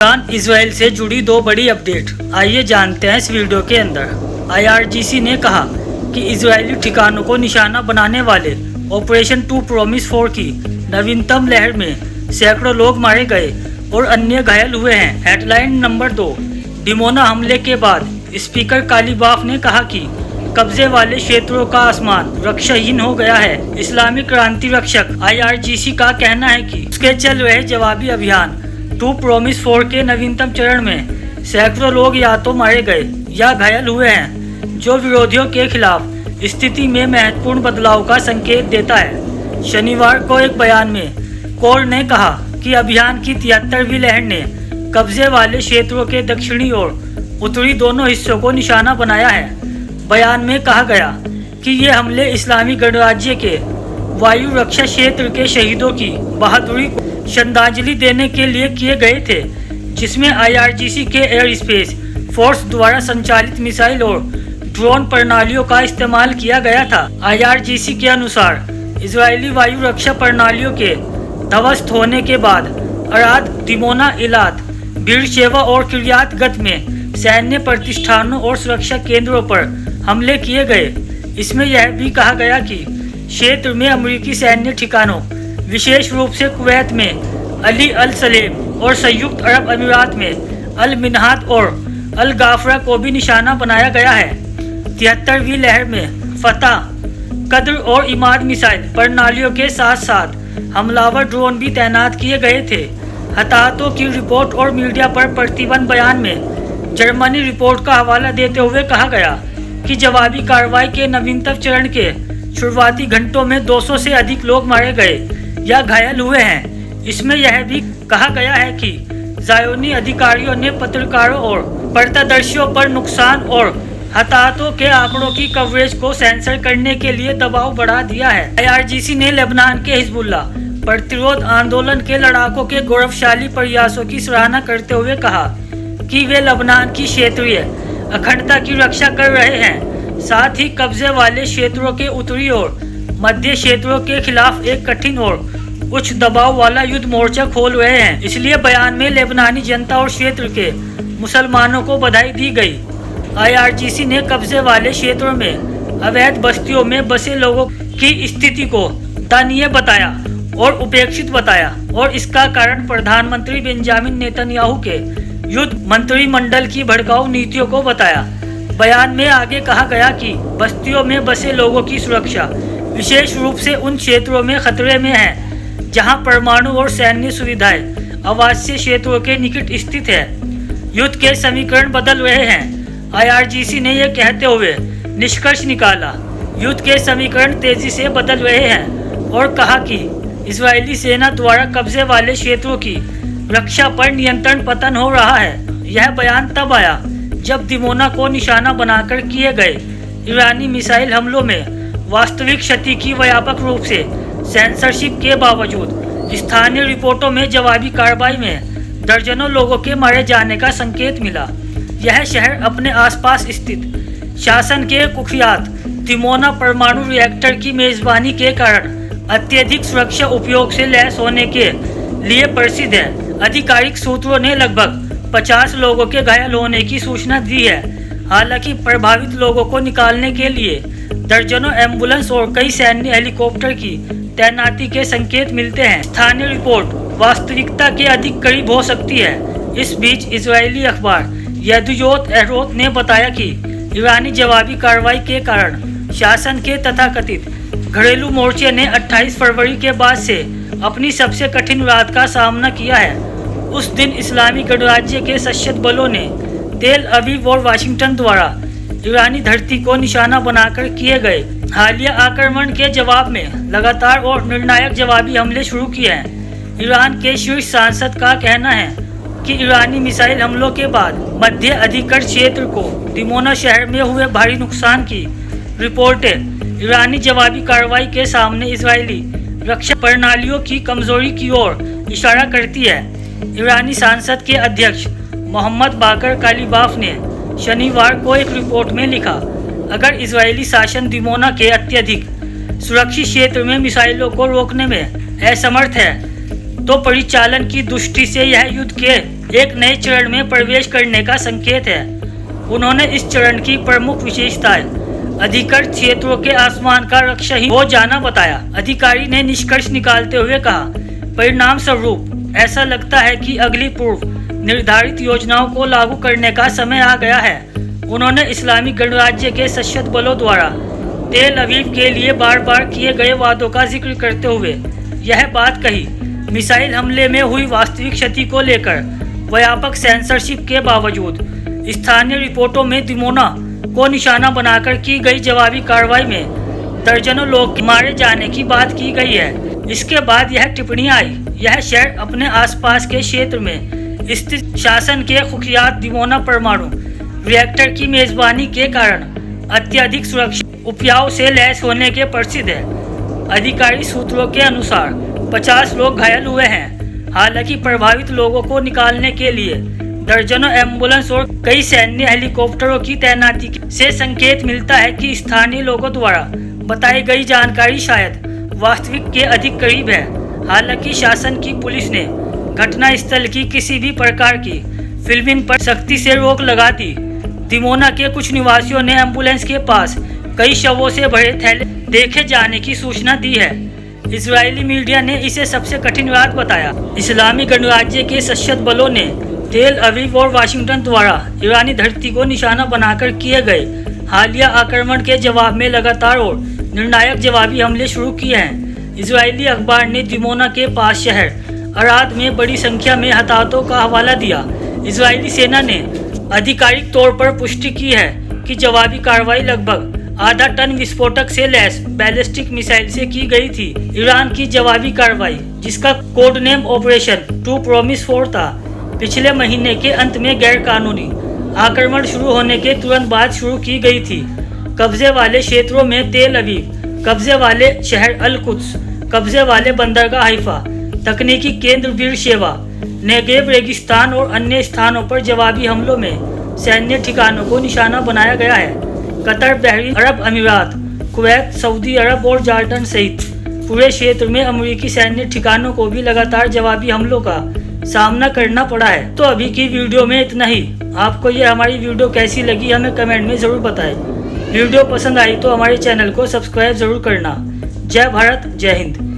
Iran Israel से जुड़ी दो बड़ी अपडेट, आइए जानते हैं इस वीडियो के अंदर। IRGC ने कहा कि इजरायली ठिकानों को निशाना बनाने वाले ऑपरेशन 2 प्रॉमिस 4 की नवीनतम लहर में सैकड़ों लोग मारे गए और अन्य घायल हुए हैं। Headline number 2। डिमोना हमले के बाद स्पीकर कालीबाफ ने कहा कि कब्जे वाले क्षेत्रों का आसमान रक्षाहीन हो गया है। इस्लामिक क्रांति रक्षक IRGC का कहना है कि उसके चल रहे जवाबी अभियान 2 प्रॉमिस 4 के नवीनतम चरण में सैकड़ों लोग या तो मारे गए या घायल हुए हैं, जो विरोधियों के खिलाफ स्थिति में महत्वपूर्ण बदलाव का संकेत देता है। शनिवार को एक बयान में कोर ने कहा कि अभियान की 73वीं लहर ने कब्जे वाले क्षेत्रों के दक्षिणी और उत्तरी दोनों हिस्सों को निशाना बनाया है। बयान में कहा गया कि ये हमले इस्लामी गणराज्य के वायु रक्षा क्षेत्र के शहीदों की बहादुरी को श्रद्धांजलि देने के लिए किए गए थे, जिसमें IRGC के एयर स्पेस फोर्स द्वारा संचालित मिसाइल और ड्रोन प्रणालियों का इस्तेमाल किया गया था। IRGC के अनुसार इजरायली वायु रक्षा प्रणालियों के ध्वस्त होने के बाद अराद, दिमोना, इलात, बीरशेवा और किर्यात गत में सैन्य प्रतिष्ठानों और सुरक्षा केंद्रों पर हमले किए गए। इसमें यह भी कहा गया कि क्षेत्र में अमेरिकी सैन्य ठिकानों, विशेष रूप से कुवैत में अली अल सलेम और संयुक्त अरब अमीरात में अल मिन्हात और अल गाफरा को भी निशाना बनाया गया है। 73वीं लहर में फतह, कद्र और इमाद मिसाइल प्रणालियों के साथ साथ हमलावर ड्रोन भी तैनात किए गए थे। हताहतों की रिपोर्ट और मीडिया पर प्रतिबंध। बयान में जर्मनी रिपोर्ट का हवाला देते हुए कहा गया कि जवाबी कार्रवाई के नवीनतम चरण के शुरुआती घंटों में 200 से अधिक लोग मारे गए या घायल हुए हैं। इसमें यह भी कहा गया है कि ज़ायोनी अधिकारियों ने पत्रकारों और प्रत्यक्षदर्शियों पर नुकसान और हताहतों के आंकड़ों की कवरेज को सेंसर करने के लिए दबाव बढ़ा दिया है। IRGC ने लेबनान के हिजबुल्ला प्रतिरोध आंदोलन के लड़ाकों के गौरवशाली प्रयासों की सराहना करते हुए कहा कि वे लेबनान की क्षेत्रीय अखंडता की रक्षा कर रहे हैं, साथ ही कब्जे वाले क्षेत्रों के उत्तरी और मध्य क्षेत्रों के खिलाफ एक कठिन और उच्च दबाव वाला युद्ध मोर्चा खोल रहे हैं। इसलिए बयान में लेबनानी जनता और क्षेत्र के मुसलमानों को बधाई दी गई। IRGC ने कब्जे वाले क्षेत्रों में अवैध बस्तियों में बसे लोगों की स्थिति को दयनीय बताया और उपेक्षित बताया और इसका कारण प्रधानमंत्री बेंजामिन नेतन्याहू के युद्ध मंत्रिमंडल की भड़काऊ नीतियों को बताया। बयान में आगे कहा गया कि बस्तियों में बसे लोगों की सुरक्षा विशेष रूप से उन क्षेत्रों में खतरे में है जहां परमाणु और सैन्य सुविधाएं आवासीय क्षेत्रों के निकट स्थित है। युद्ध के समीकरण बदल रहे हैं। IRGC ने यह कहते हुए निष्कर्ष निकाला, युद्ध के समीकरण तेजी से बदल रहे हैं और कहा कि इजरायली सेना द्वारा कब्जे वाले क्षेत्रों की रक्षा पर नियंत्रण पतन हो रहा है। यह बयान तब आया जब दिमोना को निशाना बनाकर किए गए ईरानी मिसाइल हमलों में वास्तविक क्षति की व्यापक रूप से सेंसरशिप के बावजूद स्थानीय रिपोर्टों में जवाबी कार्रवाई में दर्जनों लोगों के मारे जाने का संकेत मिला। यह शहर अपने आसपास स्थित शासन के कुख्यात दिमोना परमाणु रिएक्टर की मेजबानी के कारण अत्यधिक सुरक्षा उपयोग से लैस होने के लिए प्रसिद्ध है। आधिकारिक सूत्रों ने लगभग 50 लोगों के घायल होने की सूचना दी है। हालांकि प्रभावित लोगों को निकालने के लिए दर्जनों एम्बुलेंस और कई सैन्य हेलीकॉप्टर की तैनाती के संकेत मिलते हैं। स्थानीय रिपोर्ट वास्तविकता के अधिक करीब हो सकती है। इस बीच इजरायली अखबार येदियोत एहरोत ने बताया कि ईरानी जवाबी कार्रवाई के कारण शासन के तथाकथित घरेलू मोर्चे ने 28 फरवरी के बाद से अपनी सबसे कठिन रात का सामना किया है। उस दिन इस्लामी गणराज्य के सशस्त्र बलों ने तेल अवीव और वाशिंगटन द्वारा ईरानी धरती को निशाना बनाकर किए गए हालिया आक्रमण के जवाब में लगातार और निर्णायक जवाबी हमले शुरू किए हैं। ईरान के शीर्ष सांसद का कहना है कि ईरानी मिसाइल हमलों के बाद मध्य अधिकृत क्षेत्र को दिमोना शहर में हुए भारी नुकसान की रिपोर्टें ईरानी जवाबी कार्रवाई के सामने इजरायली रक्षा प्रणालियों की कमजोरी की ओर इशारा करती है। ईरानी संसद के अध्यक्ष मोहम्मद बाकर कालीबाफ ने शनिवार को एक रिपोर्ट में लिखा, अगर इजरायली शासन दिमोना के अत्यधिक सुरक्षित क्षेत्र में मिसाइलों को रोकने में असमर्थ है तो परिचालन की दृष्टि से यह युद्ध के एक नए चरण में प्रवेश करने का संकेत है। उन्होंने इस चरण की प्रमुख विशेषताएं अधिकृत क्षेत्रों के आसमान का रक्षाहीन हो जाना बताया। अधिकारी ने निष्कर्ष निकालते हुए कहा, परिणाम स्वरूप ऐसा लगता है कि अगली पूर्व निर्धारित योजनाओं को लागू करने का समय आ गया है। उन्होंने इस्लामिक गणराज्य के सशस्त्र बलों द्वारा तेल अवीव के लिए बार बार किए गए वादों का जिक्र करते हुए यह बात कही, मिसाइल हमले में हुई वास्तविक क्षति को लेकर व्यापक सेंसरशिप के बावजूद स्थानीय रिपोर्टों में दिमोना को निशाना बनाकर की गई जवाबी कार्रवाई में दर्जनों लोग मारे जाने की बात की गई है। इसके बाद यह टिप्पणी आई, यह शहर अपने आसपास के क्षेत्र में स्थित शासन के कुख्यात दिमोना परमाणु रिएक्टर की मेजबानी के कारण अत्यधिक सुरक्षा उपायों से लैस होने के प्रसिद्ध है। अधिकारी सूत्रों के अनुसार 50 लोग घायल हुए हैं। हालांकि प्रभावित लोगों को निकालने के लिए दर्जनों एम्बुलेंस और कई सैन्य हेलीकॉप्टरों की तैनाती से संकेत मिलता है कि स्थानीय लोगों द्वारा बताई गई जानकारी शायद वास्तविक के अधिक करीब है। हालांकि शासन की पुलिस ने घटनास्थल की किसी भी प्रकार की फिल्मिंग पर सख्ती से रोक लगा दी। दिमोना के कुछ निवासियों ने एम्बुलेंस के पास कई शवों से भरे थैले देखे जाने की सूचना दी है। इजरायली मीडिया ने इसे सबसे कठिन वाद बताया। इस्लामी गणराज्य के सशस्त्र बलों ने तेल अवीव और वाशिंगटन द्वारा ईरानी धरती को निशाना बनाकर किए गए हालिया आक्रमण के जवाब में लगातार और निर्णायक जवाबी हमले शुरू किए हैं। इजरायली अखबार ने दिमोना के पास शहर अराद में बड़ी संख्या में हताहतों का हवाला दिया। इजरायली सेना ने आधिकारिक तौर पर पुष्टि की है कि जवाबी कार्रवाई लगभग आधा टन विस्फोटक से लैस बैलिस्टिक मिसाइल से की गई थी। ईरान की जवाबी कार्रवाई, जिसका code name operation true promise 4 था, पिछले महीने के अंत में गैरकानूनी आक्रमण शुरू होने के तुरंत बाद शुरू की गई थी। कब्जे वाले क्षेत्रों में तेल अवीव, कब्जे वाले शहर अल कुद्स, कब्जे वाले बंदरगाह हाइफा, तकनीकी केंद्र बीरशेवा, नेगेव रेगिस्तान और अन्य स्थानों पर जवाबी हमलों में सैन्य ठिकानों को निशाना बनाया गया है। कतर, बहरीन अरब अमीरात, कुवैत, सऊदी अरब और जॉर्डन सहित पूरे क्षेत्र में अमेरिकी सैन्य ठिकानों को भी लगातार जवाबी हमलों का सामना करना पड़ा है। तो अभी की वीडियो में इतना ही। आपको ये हमारी वीडियो कैसी लगी हमें कमेंट में ज़रूर बताएं। वीडियो पसंद आई तो हमारे चैनल को सब्सक्राइब ज़रूर करना। जय भारत, जय हिंद।